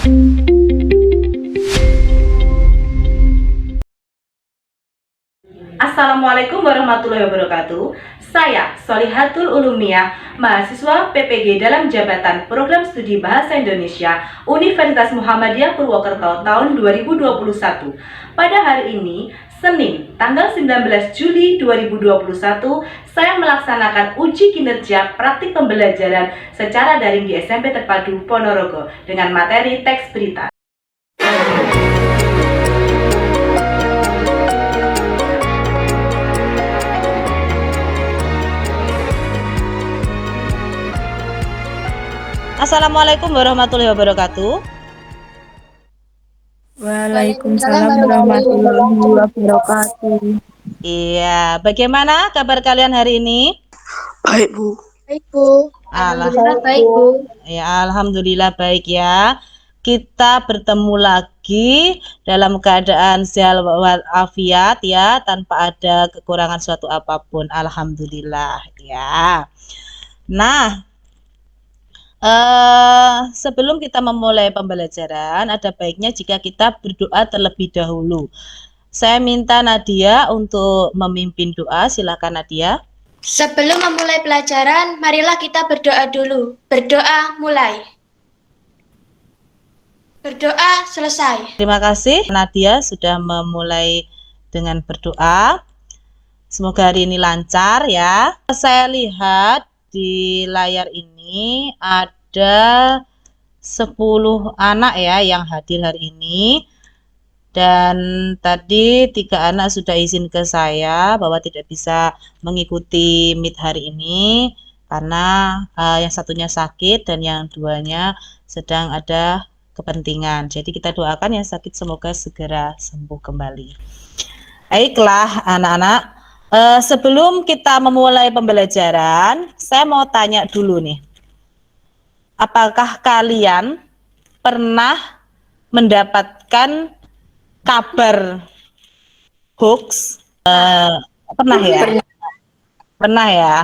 Assalamualaikum warahmatullahi wabarakatuh. Saya Solihatul Ulumiyah, mahasiswa PPG dalam Jabatan Program Studi Bahasa Indonesia Universitas Muhammadiyah Purwokerto tahun 2021. Pada hari ini, Senin, tanggal 19 Juli 2021, saya melaksanakan uji kinerja praktik pembelajaran secara daring di SMP Terpadu Ponorogo dengan materi teks berita. Assalamualaikum warahmatullahi wabarakatuh. Waalaikumsalam warahmatullahi wabarakatuh. Iya, bagaimana kabar kalian hari ini? Baik, Bu. Baik, Bu. Alhamdulillah baik, Bu. Ya, alhamdulillah baik ya. Kita bertemu lagi dalam keadaan sehat walafiat ya, tanpa ada kekurangan suatu apapun. Alhamdulillah ya. Nah, sebelum kita memulai pembelajaran, ada baiknya jika kita berdoa terlebih dahulu. Saya minta Nadia untuk memimpin doa. Silakan Nadia. Sebelum memulai pelajaran, marilah kita berdoa dulu. Berdoa mulai. Berdoa selesai. Terima kasih Nadia sudah memulai dengan berdoa. Semoga hari ini lancar ya. Saya lihat di layar ini ada 10 anak ya yang hadir hari ini. Dan tadi 3 anak sudah izin ke saya bahwa tidak bisa mengikuti meet hari ini karena yang satunya sakit dan yang duanya sedang ada kepentingan. Jadi kita doakan yang sakit semoga segera sembuh kembali. Baiklah anak-anak, sebelum kita memulai pembelajaran, saya mau tanya dulu nih. Apakah kalian pernah mendapatkan kabar hoax? Pernah ya? Pernah ya?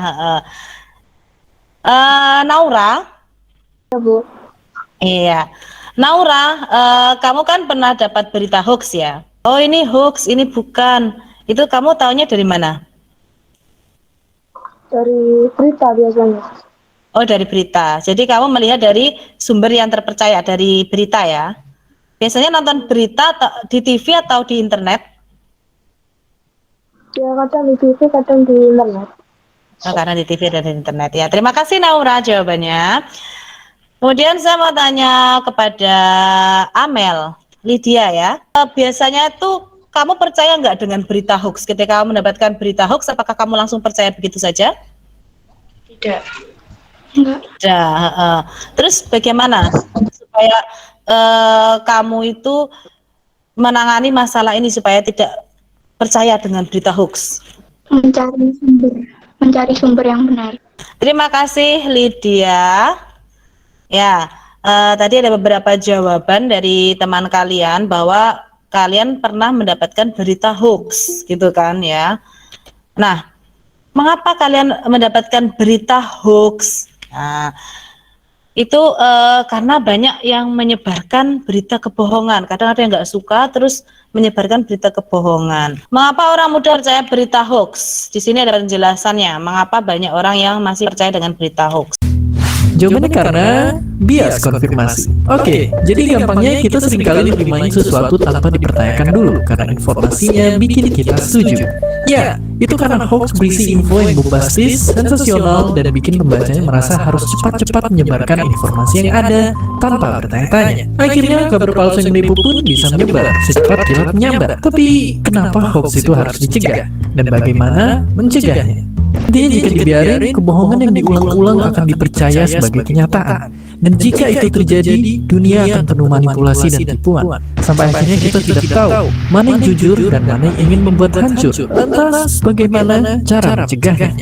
Naura? Bu. Iya. Naura, kamu kan pernah dapat berita hoax ya? Oh ini hoax, ini bukan. Itu kamu taunya dari mana? Dari berita biasanya. Oh dari berita. Jadi kamu melihat dari sumber yang terpercaya, dari berita ya? Biasanya nonton berita di TV atau di internet? Ya kadang di TV, kadang di internet. Oh, karena di TV dan di internet ya. Terima kasih Naura jawabannya. Kemudian saya mau tanya kepada Amel, Lydia ya. Biasanya itu kamu percaya nggak dengan berita hoax? Ketika kamu mendapatkan berita hoax, apakah kamu langsung percaya begitu saja? Tidak. Enggak. Ya, terus bagaimana supaya kamu itu menangani masalah ini supaya tidak percaya dengan berita hoax? Mencari sumber yang benar. Terima kasih Lydia. Ya, tadi ada beberapa jawaban dari teman kalian bahwa kalian pernah mendapatkan berita hoax, gitu kan ya. Nah, mengapa kalian mendapatkan berita hoax? Nah, itu karena banyak yang menyebarkan berita kebohongan. Kadang ada yang nggak suka terus menyebarkan berita kebohongan. Mengapa orang mudah percaya berita hoax? Di sini ada penjelasannya. Mengapa banyak orang yang masih percaya dengan berita hoax? Jawabannya karena bias konfirmasi. Oke, jadi gampangnya kita seringkali menerima sesuatu tanpa dipertanyakan dulu karena informasinya bikin kita setuju. Ya, itu karena hoax berisi info yang bombastis, sensasional, dan bikin pembacanya merasa harus cepat-cepat menyebarkan informasi yang ada tanpa bertanya-tanya. Akhirnya kabar palsu yang menipu pun bisa menyebar secepat kilat menyambar. Tapi kenapa hoax itu harus dicegah? Dan bagaimana mencegahnya? Intinya jika dibiarin, kebohongan yang diulang-ulang akan dipercaya sebagai kenyataan. Dan jika itu terjadi, dunia akan penuh manipulasi dan tipuan. Sampai akhirnya kita tidak tahu mana yang jujur dan mana yang ingin membuat hancur. Lantas, bagaimana cara mencegahnya?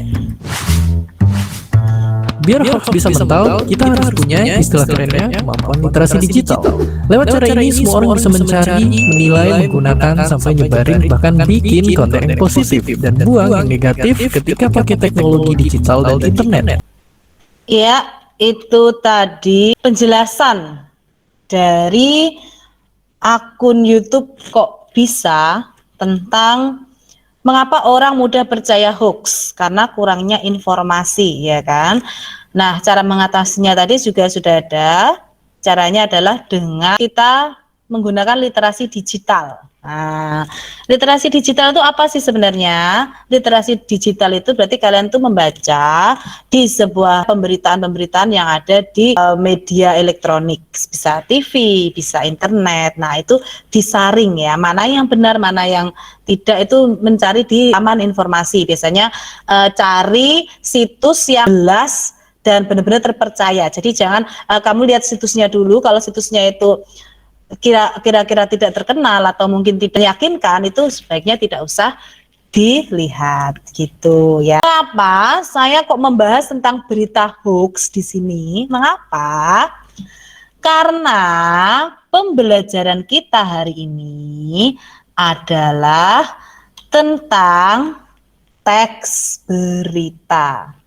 Biar hoax bisa mental, kita harus punya istilah kerennya kemampuan literasi digital. Lewat cara ini, semua orang bisa mencari, menilai, menggunakan, sampai nyebarin, bahkan bikin konten yang positif dan buang yang negatif ketika pakai teknologi digital dan internet. Ya, itu tadi penjelasan dari akun YouTube Kok Bisa tentang mengapa orang mudah percaya hoax karena kurangnya informasi, ya kan? Nah, cara mengatasinya tadi juga sudah ada. Caranya adalah dengan kita menggunakan literasi digital. Nah, literasi digital itu apa sih sebenarnya? Literasi digital itu berarti kalian tuh membaca di sebuah pemberitaan-pemberitaan yang ada di media elektronik, bisa TV, bisa internet. Nah, itu disaring ya, mana yang benar, mana yang tidak, itu mencari di laman informasi. Biasanya cari situs yang jelas dan benar-benar terpercaya. Jadi jangan kamu lihat situsnya dulu, kalau situsnya itu kira-kira tidak terkenal atau mungkin tidak meyakinkan, itu sebaiknya tidak usah dilihat gitu ya. Mengapa saya kok membahas tentang berita hoax di sini? Mengapa? Karena pembelajaran kita hari ini adalah tentang teks berita.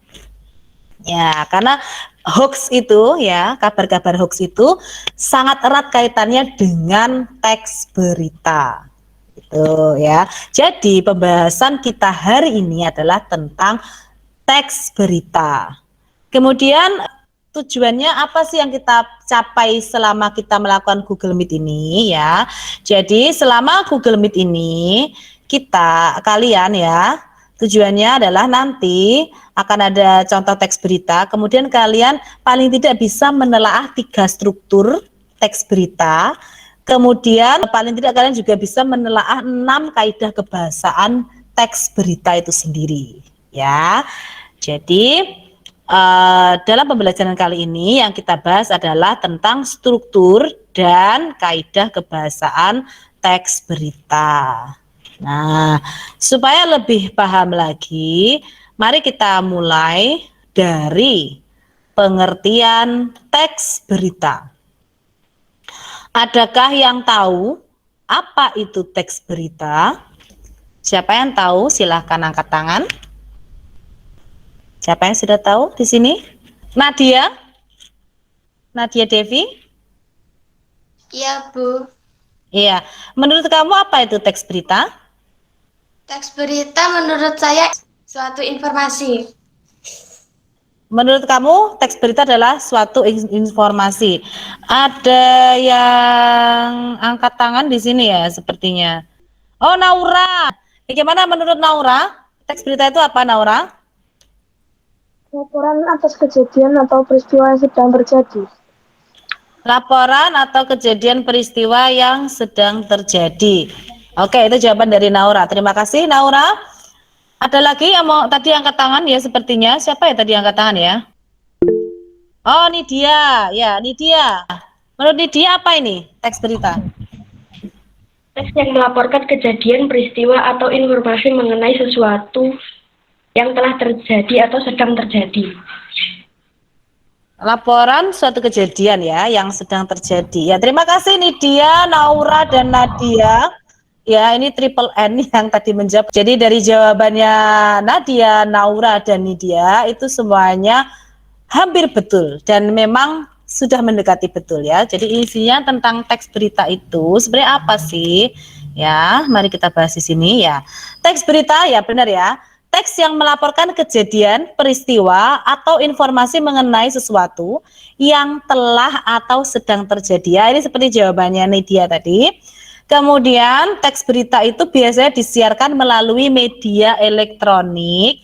Ya, karena hoax itu ya, kabar-kabar hoax itu sangat erat kaitannya dengan teks berita. Itu ya. Jadi pembahasan kita hari ini adalah tentang teks berita. Kemudian tujuannya apa sih yang kita capai selama kita melakukan Google Meet ini ya. Jadi selama Google Meet ini kalian ya, tujuannya adalah nanti akan ada contoh teks berita, kemudian kalian paling tidak bisa menelaah 3 struktur teks berita, kemudian paling tidak kalian juga bisa menelaah 6 kaidah kebahasaan teks berita itu sendiri ya. Jadi dalam pembelajaran kali ini yang kita bahas adalah tentang struktur dan kaidah kebahasaan teks berita. Nah, supaya lebih paham lagi, mari kita mulai dari pengertian teks berita. Adakah yang tahu apa itu teks berita? Siapa yang tahu? Silahkan angkat tangan. Siapa yang sudah tahu di sini? Nadia? Nadia Devi? Iya, Bu. Iya. Menurut kamu apa itu teks berita? Teks berita menurut saya suatu informasi. Menurut kamu teks berita adalah suatu informasi. Ada yang angkat tangan di sini ya sepertinya. Oh, Naura. Bagaimana menurut Naura? Teks berita itu apa, Naura? Laporan atas kejadian atau peristiwa yang sedang terjadi. Laporan atau kejadian peristiwa yang sedang terjadi. Oke, itu jawaban dari Naura. Terima kasih, Naura. Ada lagi yang mau tadi angkat tangan ya sepertinya. Siapa ya tadi angkat tangan ya? Oh, Nidia. Ya, Nidia. Menurut Nidia apa ini teks berita? Teks yang melaporkan kejadian, peristiwa, atau informasi mengenai sesuatu yang telah terjadi atau sedang terjadi. Laporan suatu kejadian ya yang sedang terjadi. Ya, terima kasih Nidia, Naura, dan Nadia. Ya, ini triple N yang tadi menjawab. Jadi dari jawabannya Nadia, Naura, dan Nidia itu semuanya hampir betul dan memang sudah mendekati betul ya. Jadi isinya tentang teks berita itu sebenarnya apa sih? Ya, mari kita bahas di sini ya. Teks berita ya benar ya. Teks yang melaporkan kejadian, peristiwa, atau informasi mengenai sesuatu yang telah atau sedang terjadi. Ya, ini seperti jawabannya Nidia tadi. Kemudian teks berita itu biasanya disiarkan melalui media elektronik.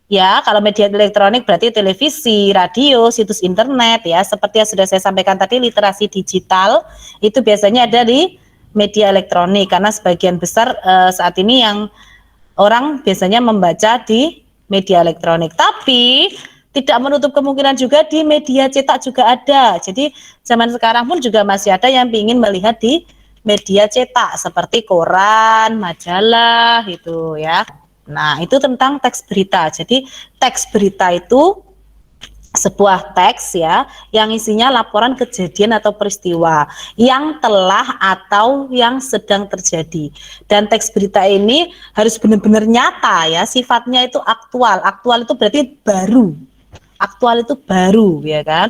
Ya, kalau media elektronik berarti televisi, radio, situs internet ya. Seperti yang sudah saya sampaikan tadi, literasi digital itu biasanya ada di media elektronik karena sebagian besar saat ini yang orang biasanya membaca di media elektronik. Tapi tidak menutup kemungkinan juga di media cetak juga ada. Jadi zaman sekarang pun juga masih ada yang ingin melihat di media cetak seperti koran, majalah gitu ya. Nah, itu tentang teks berita. Jadi teks berita itu sebuah teks ya yang isinya laporan kejadian atau peristiwa yang telah atau yang sedang terjadi. Dan teks berita ini harus benar-benar nyata ya, sifatnya itu aktual. Aktual itu berarti baru. Aktual itu baru ya kan.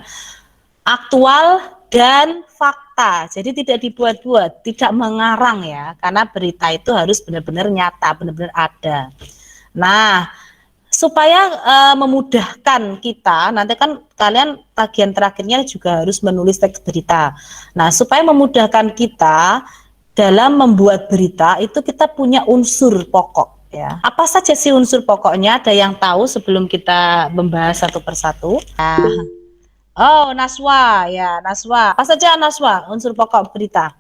Aktual dan fakta. Jadi tidak dibuat-buat, tidak mengarang ya, karena berita itu harus benar-benar nyata, benar-benar ada. Nah, supaya memudahkan kita, nanti kan kalian bagian terakhirnya juga harus menulis teks berita. Nah, supaya memudahkan kita dalam membuat berita itu kita punya unsur pokok ya. Apa saja sih unsur pokoknya? Ada yang tahu sebelum kita membahas satu persatu? Nah, oh, Naswa ya, Naswa. Apa saja Naswa unsur pokok berita?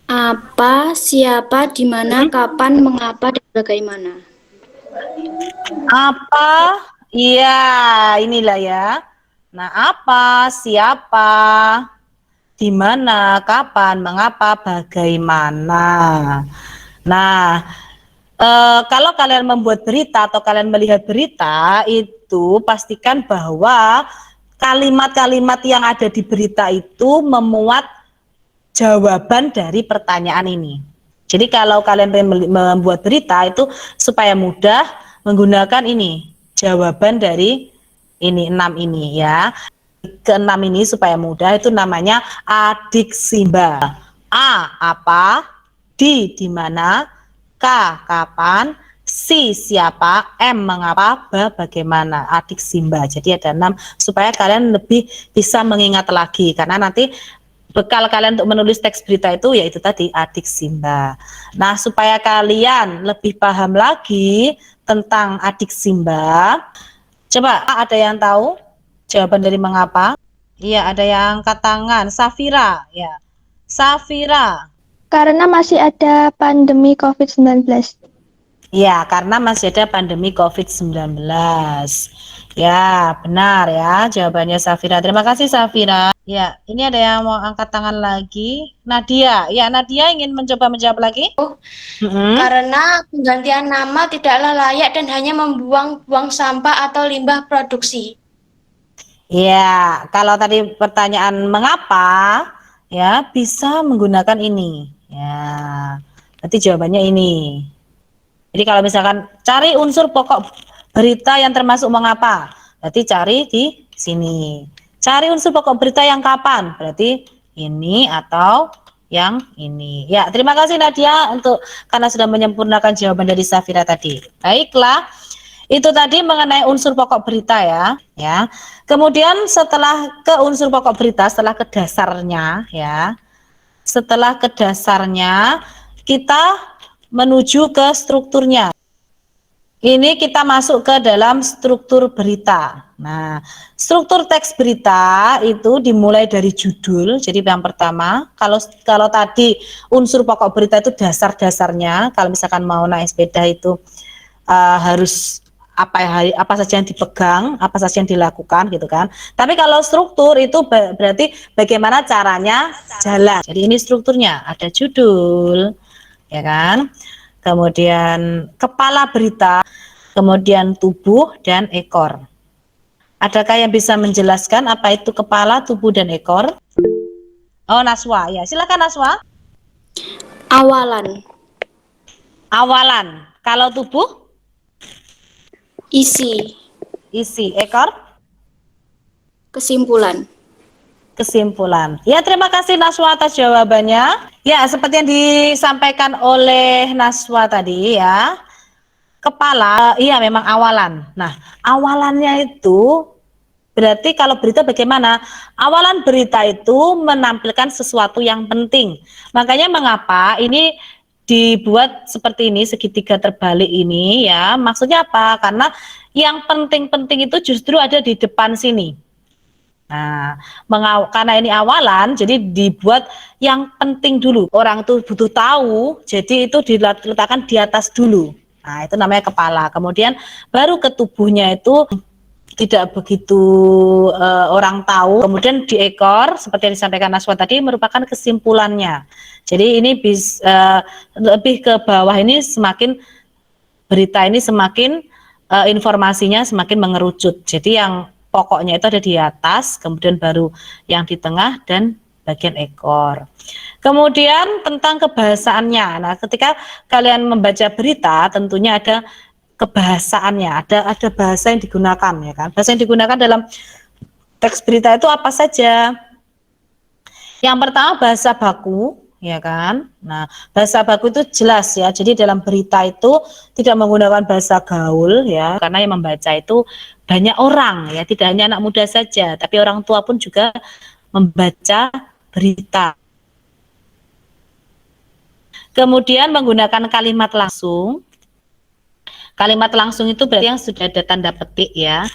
Apa, siapa, di mana, kapan, mengapa, dan bagaimana. Apa? Iya, inilah ya. Nah, apa, siapa, di mana, kapan, mengapa, bagaimana. Nah, kalau kalian membuat berita atau kalian melihat berita itu pastikan bahwa kalimat-kalimat yang ada di berita itu memuat jawaban dari pertanyaan ini. Jadi kalau kalian membuat berita itu supaya mudah menggunakan ini jawaban dari ini 6 ini ya. Ke-6 ini supaya mudah itu namanya adiksimba. A apa, di mana, K kapan, Si siapa, M mengapa, B bagaimana, adiksimba. Jadi ada 6 supaya kalian lebih bisa mengingat lagi karena nanti bekal kalian untuk menulis teks berita itu yaitu tadi adiksimba. Nah, supaya kalian lebih paham lagi tentang adiksimba, coba ada yang tahu jawaban dari mengapa? Iya, ada yang angkat tangan. Safira ya. Safira. Karena masih ada pandemi COVID-19. Ya, karena masih ada pandemi COVID-19. Ya, benar ya jawabannya Safira. Terima kasih Safira. Ya, ini ada yang mau angkat tangan lagi. Nadia. Ya, Nadia ingin mencoba menjawab lagi? Karena penggantian nama tidaklah layak dan hanya membuang-buang sampah atau limbah produksi. Ya, kalau tadi pertanyaan mengapa, ya bisa menggunakan ini. Ya, berarti jawabannya ini. Jadi kalau misalkan cari unsur pokok berita yang termasuk mengapa, berarti cari di sini. Cari unsur pokok berita yang kapan, berarti ini atau yang ini. Ya, terima kasih Nadia karena sudah menyempurnakan jawaban dari Safira tadi. Baiklah, itu tadi mengenai unsur pokok berita ya. Kemudian setelah ke unsur pokok berita, setelah ke dasarnya ya. Setelah ke dasarnya, kita menuju ke strukturnya. Ini kita masuk ke dalam struktur berita. Nah, struktur teks berita itu dimulai dari judul. Jadi yang pertama, kalau tadi unsur pokok berita itu dasar-dasarnya. Kalau misalkan mau naik sepeda itu harus apa saja yang dipegang, apa saja yang dilakukan gitu kan. Tapi kalau struktur itu berarti bagaimana caranya jalan. Jadi ini strukturnya, ada judul, ya kan? Kemudian kepala berita, kemudian tubuh dan ekor. Adakah yang bisa menjelaskan apa itu kepala, tubuh dan ekor? Oh, Naswa, ya silakan Naswa. Awalan, Awalan. Kalau tubuh? isi, Isi. Ekor? kesimpulan. Kesimpulan. Ya, terima kasih Naswa atas jawabannya. Ya, seperti yang disampaikan oleh Naswa tadi ya. Kepala, iya memang awalan. Nah, awalannya itu berarti kalau berita bagaimana? Awalan berita itu menampilkan sesuatu yang penting. Makanya mengapa ini dibuat seperti ini, segitiga terbalik ini ya. Maksudnya apa? Karena yang penting-penting itu justru ada di depan sini. Nah, karena ini awalan, jadi dibuat yang penting dulu. Orang itu butuh tahu, jadi itu diletakkan di atas dulu. Nah, itu namanya kepala. Kemudian baru ke tubuhnya itu tidak begitu orang tahu. Kemudian di ekor, seperti yang disampaikan Naswa tadi, merupakan kesimpulannya. Jadi ini lebih ke bawah ini semakin berita ini semakin informasinya semakin mengerucut. Jadi yang pokoknya itu ada di atas, kemudian baru yang di tengah dan bagian ekor. Kemudian tentang kebahasaannya. Nah, ketika kalian membaca berita, tentunya ada kebahasaannya, ada bahasa yang digunakan ya kan. Bahasa yang digunakan dalam teks berita itu apa saja? Yang pertama bahasa baku, ya kan? Nah, bahasa baku itu jelas ya. Jadi dalam berita itu tidak menggunakan bahasa gaul ya, karena yang membaca itu banyak orang ya, tidak hanya anak muda saja, tapi orang tua pun juga membaca berita. Kemudian menggunakan kalimat langsung. Kalimat langsung itu berarti yang sudah ada tanda petik ya.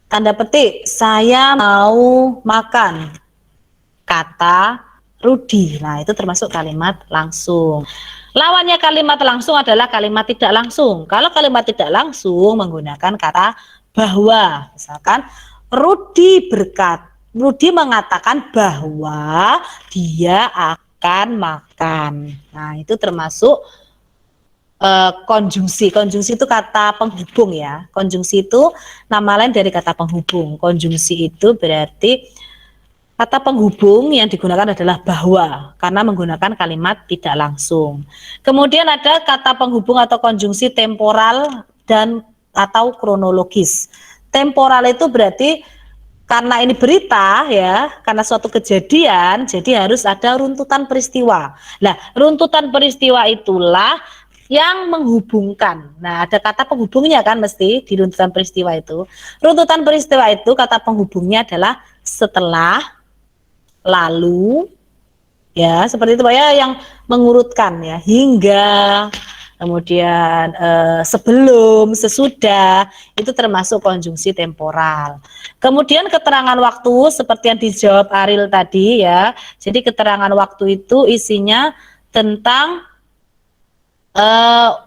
Tanda petik, saya mau makan, kata Rudi. Nah, itu termasuk kalimat langsung. Lawannya kalimat langsung adalah kalimat tidak langsung. Kalau kalimat tidak langsung menggunakan kata bahwa. Misalkan Rudi mengatakan bahwa dia akan makan. Nah, itu termasuk konjungsi. Konjungsi itu kata penghubung ya. Konjungsi itu nama lain dari kata penghubung. Konjungsi itu berarti kata penghubung yang digunakan adalah bahwa, karena menggunakan kalimat tidak langsung. Kemudian ada kata penghubung atau konjungsi temporal dan atau kronologis. Temporal itu berarti karena ini berita ya, karena suatu kejadian, jadi harus ada runtutan peristiwa. Nah, runtutan peristiwa itulah yang menghubungkan. Nah, ada kata penghubungnya kan mesti di runtutan peristiwa itu. Runtutan peristiwa itu kata penghubungnya adalah setelah, lalu, ya seperti itu Pak ya, yang mengurutkan ya, hingga, kemudian sebelum, sesudah, itu termasuk konjungsi temporal. Kemudian keterangan waktu seperti yang dijawab Ariel tadi ya. Jadi keterangan waktu itu isinya tentang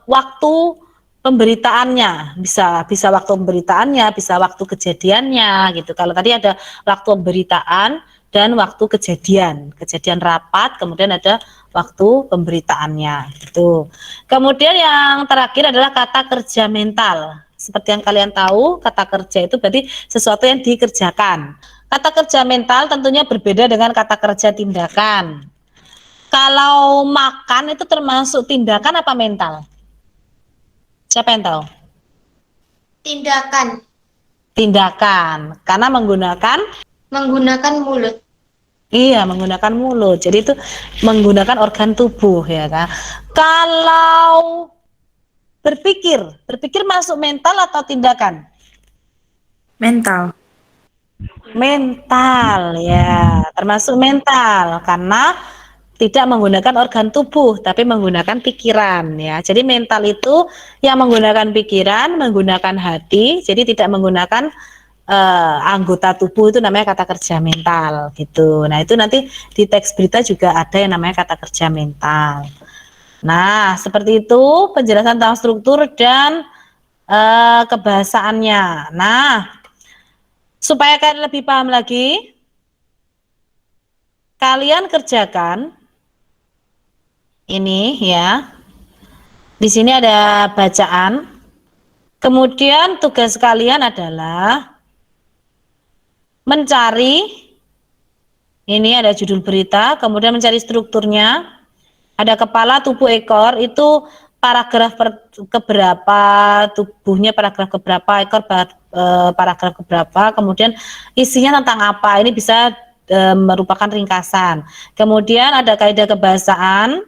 waktu pemberitaannya, bisa waktu pemberitaannya, bisa waktu kejadiannya gitu. Kalau tadi ada waktu pemberitaan dan waktu kejadian rapat, kemudian ada waktu pemberitaannya gitu. Kemudian yang terakhir adalah kata kerja mental. Seperti yang kalian tahu, kata kerja itu berarti sesuatu yang dikerjakan. Kata kerja mental tentunya berbeda dengan kata kerja tindakan. Kalau makan itu termasuk tindakan apa mental? Siapa yang tahu? Tindakan. Tindakan, karena menggunakan Mulut. iya, menggunakan mulut. Jadi itu menggunakan organ tubuh ya kan. Kalau berpikir masuk mental atau tindakan? Mental. Mental ya, termasuk mental karena tidak menggunakan organ tubuh tapi menggunakan pikiran ya. Jadi mental itu yang menggunakan pikiran, menggunakan hati, jadi tidak menggunakan anggota tubuh, itu namanya kata kerja mental gitu. Nah, itu nanti di teks berita juga ada yang namanya kata kerja mental. Nah, seperti itu penjelasan tentang struktur dan kebahasaannya. Nah, supaya kalian lebih paham lagi, kalian kerjakan ini ya. Di sini ada bacaan. Kemudian tugas kalian adalah mencari, ini ada judul berita, kemudian mencari strukturnya. Ada kepala, tubuh, ekor, itu paragraf keberapa, tubuhnya paragraf keberapa, ekor paragraf keberapa, kemudian isinya tentang apa, ini bisa merupakan ringkasan. Kemudian ada kaidah kebahasaan,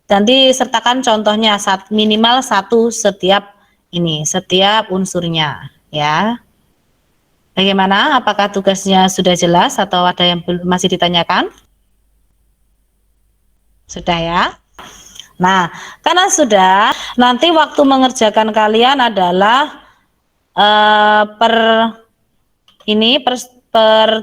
nanti sertakan contohnya minimal satu setiap unsurnya ya. Bagaimana? Apakah tugasnya sudah jelas atau ada yang masih ditanyakan? Sudah ya? Nah, karena sudah, nanti waktu mengerjakan kalian adalah per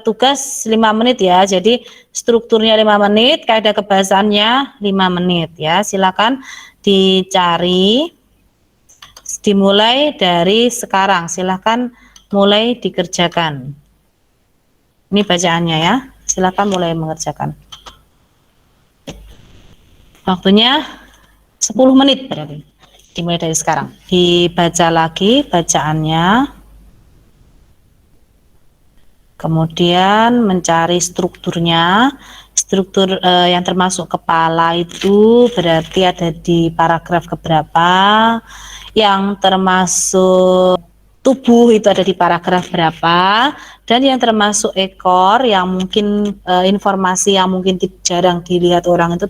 tugas 5 menit ya. Jadi strukturnya 5 menit, kaidah kebahasaannya 5 menit ya. Silakan dicari, dimulai dari sekarang. Silakan mulai dikerjakan. Ini bacaannya ya. Silakan mulai mengerjakan. Waktunya 10 menit berarti. Dimulai dari sekarang. Dibaca lagi bacaannya. Kemudian mencari strukturnya. Struktur yang termasuk kepala itu berarti ada di paragraf keberapa. Yang termasuk tubuh itu ada di paragraf berapa, dan yang termasuk ekor yang mungkin informasi yang mungkin jarang dilihat orang itu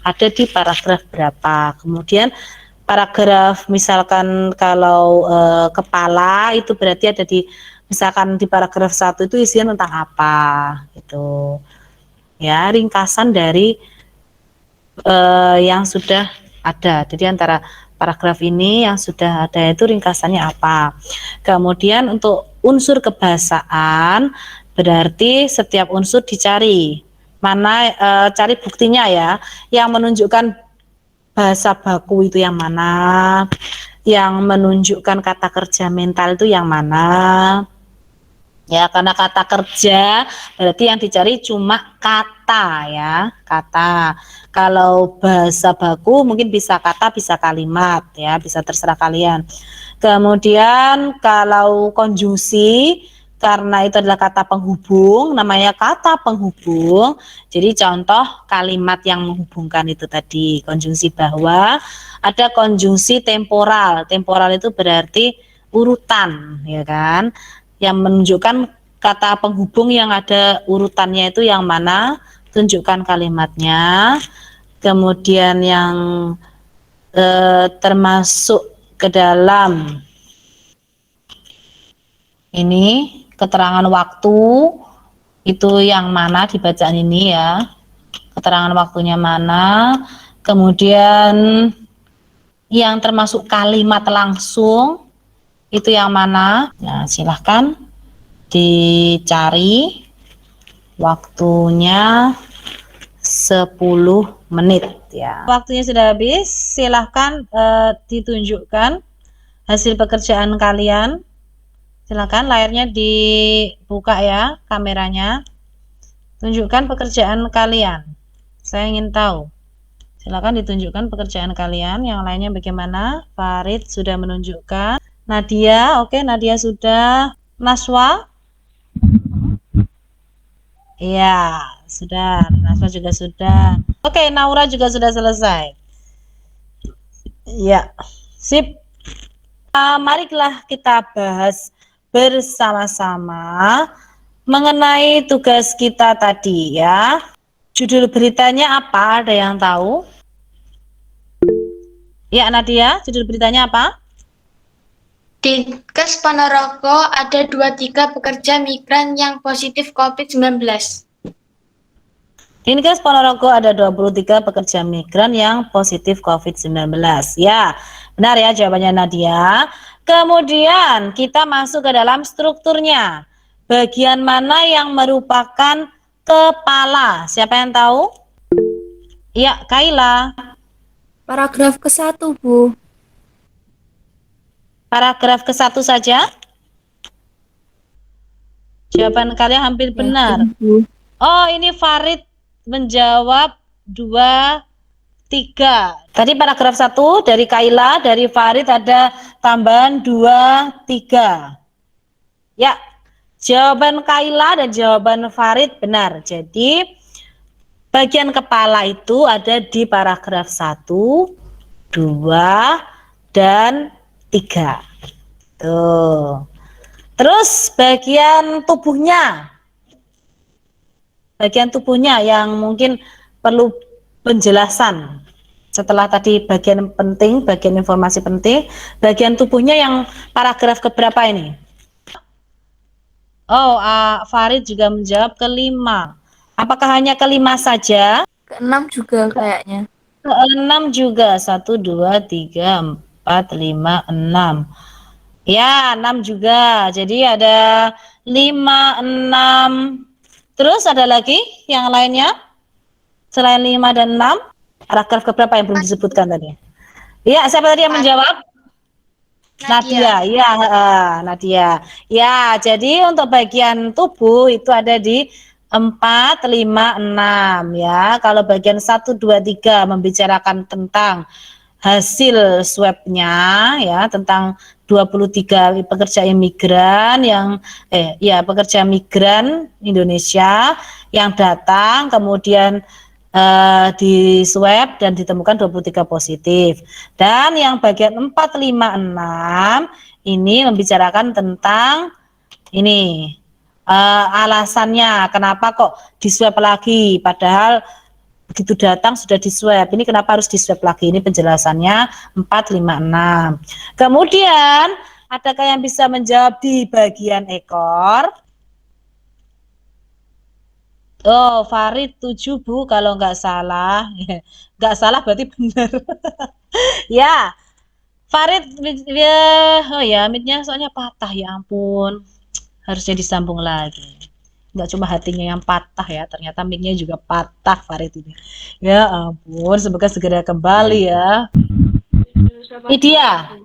ada di paragraf berapa. Kemudian paragraf misalkan kalau kepala itu berarti ada di misalkan di paragraf 1 itu isinya tentang apa gitu. Ya, ringkasan dari yang sudah ada. Jadi antara paragraf ini yang sudah ada itu ringkasannya apa. Kemudian untuk unsur kebahasaan berarti setiap unsur dicari. Mana cari buktinya ya, yang menunjukkan bahasa baku itu yang mana, yang menunjukkan kata kerja mental itu yang mana. Ya, karena kata kerja berarti yang dicari cuma kata ya, kata. Kalau bahasa baku mungkin bisa kata, bisa kalimat ya, bisa terserah kalian. Kemudian kalau konjungsi, karena itu adalah kata penghubung, namanya kata penghubung. Jadi contoh kalimat yang menghubungkan itu tadi, konjungsi bahwa, ada konjungsi temporal. Temporal itu berarti urutan, ya kan? Yang menunjukkan kata penghubung yang ada urutannya itu yang mana, tunjukkan kalimatnya. Kemudian yang termasuk ke dalam ini keterangan waktu itu yang mana di bacaan ini ya, keterangan waktunya mana. Kemudian yang termasuk kalimat langsung itu yang mana. Nah, silahkan dicari, waktunya 10 menit ya. Waktunya sudah habis, silahkan ditunjukkan hasil pekerjaan kalian. Silahkan layarnya dibuka ya, kameranya. Tunjukkan pekerjaan kalian. Saya ingin tahu. Silahkan ditunjukkan pekerjaan kalian. Yang lainnya bagaimana? Farid sudah menunjukkan. Nadia, oke, Nadia sudah. Naswa? Iya, sudah. Naswa juga sudah. Oke, Naura juga sudah selesai. Ya, sip. Marilah kita bahas bersama-sama mengenai tugas kita tadi ya. Judul beritanya apa? Ada yang tahu? Ya, Nadia, judul beritanya apa? Dinkes Ponorogo ada 23 pekerja migran yang positif COVID-19. Dinkes Ponorogo ada 23 pekerja migran yang positif COVID-19. Ya, benar ya jawabannya Nadia. Kemudian kita masuk ke dalam strukturnya. Bagian mana yang merupakan kepala? Siapa yang tahu? Ya, Kaila. Paragraf ke-1, Bu. Paragraf ke-1 saja. Jawaban kalian hampir benar. Bu. Oh, ini Farid menjawab 2, 3. Tadi paragraf 1 dari Kaila, dari Farid ada tambahan 2, 3. Ya, jawaban Kaila dan jawaban Farid benar. Jadi bagian kepala itu ada di paragraf 1, 2, dan 3. Tuh. Terus bagian tubuhnya. Bagian tubuhnya yang mungkin perlu penjelasan. Setelah tadi bagian penting, bagian informasi penting, bagian tubuhnya yang paragraf keberapa ini? Oh, Farid juga menjawab ke-5. Apakah hanya ke-5 saja? Ke-6 juga kayaknya. Ke-6 juga. 1, 2, 3, 4, 5, 6. Ya, 6 juga. Jadi ada 5, 6. Terus ada lagi yang lainnya? Selain 5 dan 6, paragraf keberapa yang belum disebutkan tadi? Iya, siapa tadi yang menjawab? Nadia. Ya, Nadia. Ya, jadi untuk bagian tubuh itu ada di 4, 5, 6 ya. Kalau bagian 1, 2, 3 membicarakan tentang hasil swabnya ya, tentang 23 pekerja imigran yang pekerja migran Indonesia yang datang, kemudian di swab dan ditemukan 23 positif. Dan yang bagian 4, 5, 6 ini membicarakan tentang ini alasannya kenapa kok di swab lagi, padahal begitu datang sudah di swab. Ini kenapa harus di swab lagi? Ini penjelasannya 4, 5, 6. Kemudian adakah yang bisa menjawab di bagian ekor? Oh, Farid 7 Bu, kalau nggak salah. Nggak salah berarti benar. Ya, Farid, oh ya, mic-nya soalnya patah, ya ampun. Harusnya disambung lagi. Nggak cuma hatinya yang patah ya, ternyata mic-nya juga patah Farid ini. Ya ampun, semoga segera kembali ya. Ini dia.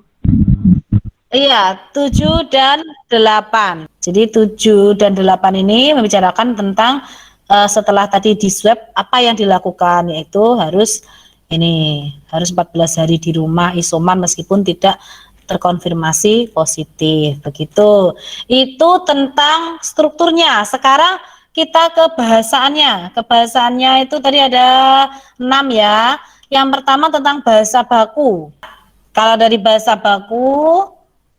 Iya, 7 dan 8. Jadi 7 dan 8 ini membicarakan tentang setelah tadi di swab apa yang dilakukan, yaitu harus 14 hari di rumah isoman meskipun tidak terkonfirmasi positif. Begitu. Itu tentang strukturnya. Sekarang kita ke bahasaannya. Kebahasaannya itu tadi ada 6 ya. Yang pertama tentang bahasa baku. Kalau dari bahasa baku,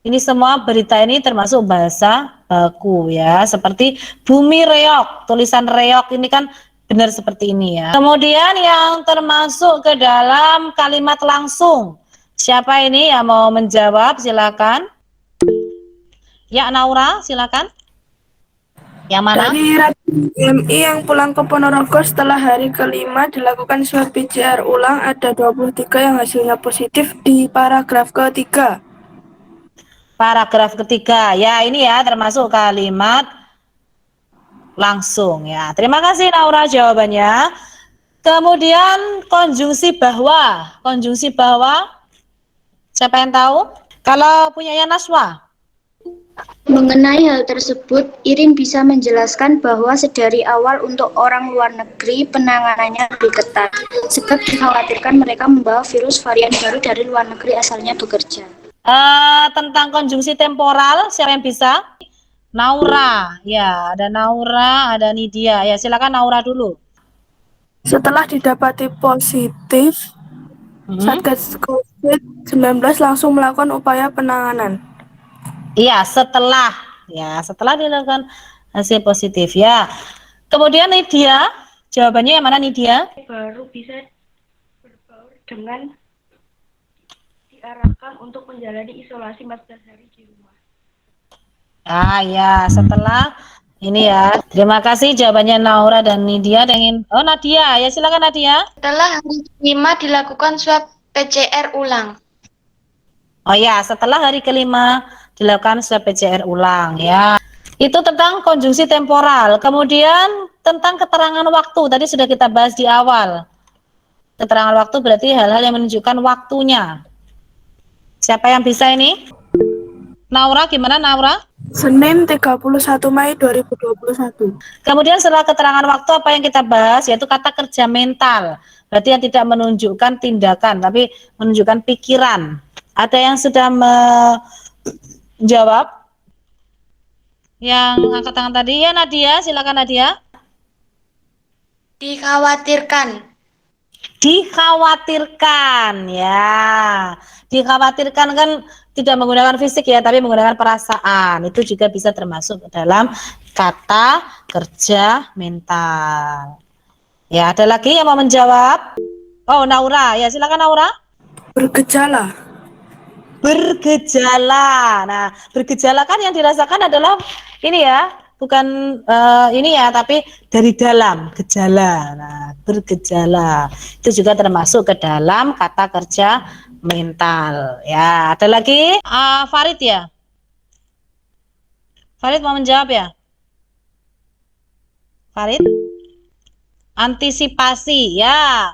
ini semua berita ini termasuk bahasa baku ya, seperti bumi reok, tulisan reok ini kan benar seperti ini ya. Kemudian yang termasuk ke dalam kalimat langsung. Siapa ini yang mau menjawab? Silakan. Ya, Naura, silakan. Yang mana? Dari MI yang pulang ke Ponorogo setelah hari kelima dilakukan swab PCR ulang, ada 23 yang hasilnya positif di paragraf ketiga. Paragraf ketiga, ya ini ya termasuk kalimat langsung ya. Terima kasih Naura jawabannya. Kemudian konjungsi bahwa. Konjungsi bahwa, siapa yang tahu? Kalau punyanya Naswa. Mengenai hal tersebut, Irin bisa menjelaskan bahwa sedari awal untuk orang luar negeri penanganannya lebih ketat, sebab dikhawatirkan mereka membawa virus varian baru dari luar negeri asalnya bekerja. Tentang konjungsi temporal, siapa yang bisa? Naura, ya ada Naura, ada Nidia, ya silakan Naura dulu. Setelah didapati positif, Satgas COVID-19 langsung melakukan upaya penanganan. Iya, setelah dilakukan hasil positif ya. Kemudian Nidia, jawabannya yang mana Nidia? Baru bisa berbaur dengan diarahkan untuk menjalani isolasi 14 hari di rumah. Ya, setelah ini ya. Terima kasih jawabannya Naura dan Nidia. Nadia, ya silakan Nadia. Setelah hari kelima dilakukan swab PCR ulang. Oh ya, setelah hari kelima dilakukan swab PCR ulang ya. Itu tentang konjungsi temporal. Kemudian tentang keterangan waktu. Tadi sudah kita bahas di awal. Keterangan waktu berarti hal-hal yang menunjukkan waktunya. Siapa yang bisa ini? Naura, gimana Naura? Senin 31 Mei 2021. Kemudian setelah keterangan waktu apa yang kita bahas, yaitu kata kerja mental. Berarti yang tidak menunjukkan tindakan, tapi menunjukkan pikiran. Ada yang sudah menjawab? Yang angkat tangan tadi, ya Nadia, silakan Nadia. Dikhawatirkan. Dikhawatirkan ya. Dikhawatirkan kan tidak menggunakan fisik ya, tapi menggunakan perasaan. Itu juga bisa termasuk dalam kata kerja mental. Ya, ada lagi yang mau menjawab? Oh, Naura. Ya, silakan Naura. Bergejala. Bergejala. Nah, bergejala kan yang dirasakan adalah ini ya, bukan ini ya, tapi dari dalam gejala. Nah, bergejala itu juga termasuk ke dalam kata kerja mental. Ya, ada lagi Farid ya. Farid mau menjawab ya? Farid? Antisipasi ya.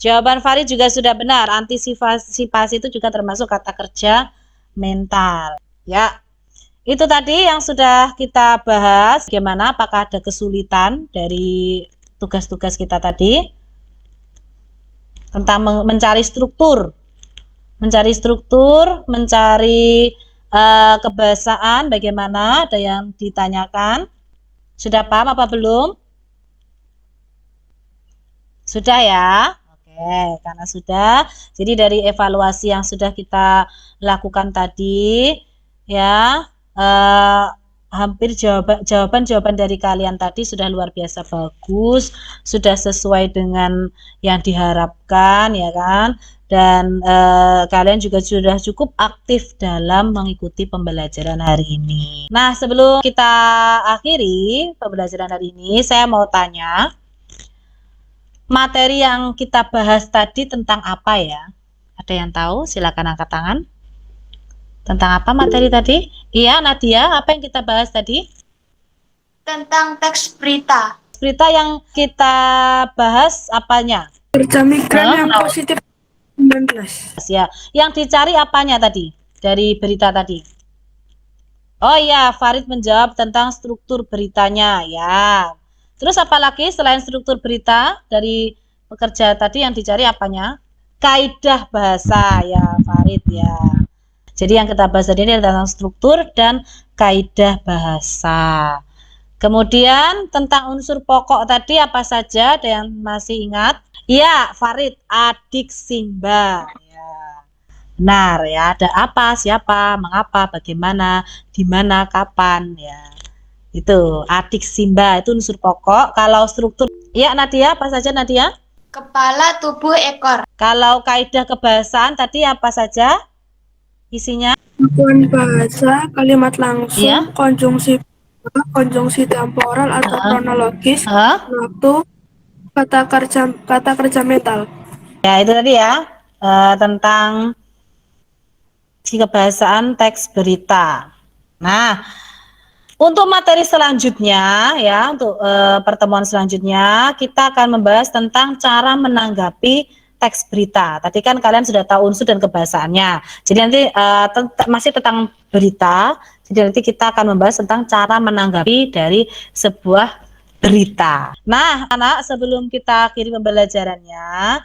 Jawaban Farid juga sudah benar. Antisipasi itu juga termasuk kata kerja mental. Ya. Itu tadi yang sudah kita bahas. Bagaimana, apakah ada kesulitan dari tugas-tugas kita tadi? Tentang mencari struktur. Mencari kebahasaan, bagaimana? Ada yang ditanyakan? Sudah paham apa belum? Sudah ya? Oke, karena sudah, jadi dari evaluasi yang sudah kita lakukan tadi, ya, hampir jawaban dari kalian tadi sudah luar biasa bagus, sudah sesuai dengan yang diharapkan, ya kan? Dan kalian juga sudah cukup aktif dalam mengikuti pembelajaran hari ini. Nah, sebelum kita akhiri pembelajaran hari ini, saya mau tanya, materi yang kita bahas tadi tentang apa ya? Ada yang tahu? Silakan angkat tangan. Tentang apa materi tadi? Iya, Nadia, apa yang kita bahas tadi? Tentang teks berita. Berita yang kita bahas apanya? Kerja migran yang positif 19. Ya, yang dicari apanya tadi? Dari berita tadi? Oh iya, Farid menjawab tentang struktur beritanya, ya. Terus apa lagi selain struktur berita dari pekerja tadi yang dicari apanya? Kaidah bahasa, ya Farid ya. Jadi yang kita bahas tadi ini adalah tentang struktur dan kaidah bahasa. Kemudian tentang unsur pokok tadi apa saja? Ada yang masih ingat? Iya, Farid, adik Simba. Ya. Benar ya, ada apa, siapa, mengapa, bagaimana, di mana, kapan ya. Itu adik Simba itu unsur pokok. Kalau struktur, ya Nadia, apa saja Nadia? Kepala, tubuh, ekor. Kalau kaidah kebahasaan tadi apa saja isinya? Satuan bahasa, kalimat langsung, Iya. konjungsi temporal atau kronologis, Hah? waktu, kata kerja mental. Ya itu tadi ya, tentang kebahasaan teks berita. Nah, untuk materi selanjutnya ya, untuk pertemuan selanjutnya kita akan membahas tentang cara menanggapi teks berita. Tadi kan kalian sudah tahu unsur dan kebahasaannya. Jadi nanti masih tentang berita. Jadi nanti kita akan membahas tentang cara menanggapi dari sebuah berita. Nah, anak, sebelum kita akhiri pembelajarannya,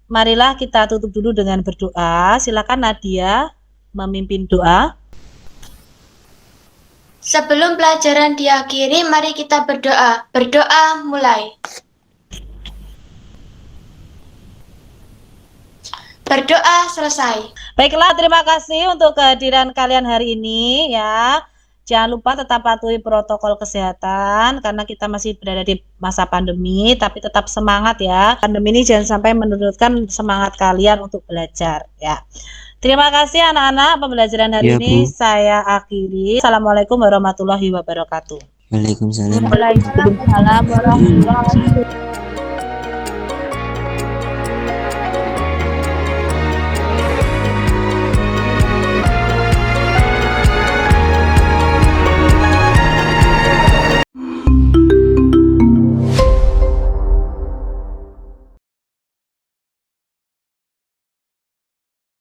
marilah kita tutup dulu dengan berdoa. Silakan Nadia memimpin doa. Sebelum pelajaran diakhiri, mari kita berdoa. Berdoa mulai. Berdoa selesai. Baiklah, terima kasih untuk kehadiran kalian hari ini ya. Jangan lupa tetap patuhi protokol kesehatan karena kita masih berada di masa pandemi, tapi tetap semangat ya. Pandemi ini jangan sampai menurunkan semangat kalian untuk belajar ya. Terima kasih anak-anak, pembelajaran hari ini saya akhiri. Assalamualaikum warahmatullahi wabarakatuh. Waalaikumsalam. Waalaikumsalam warahmatullahi wabarakatuh.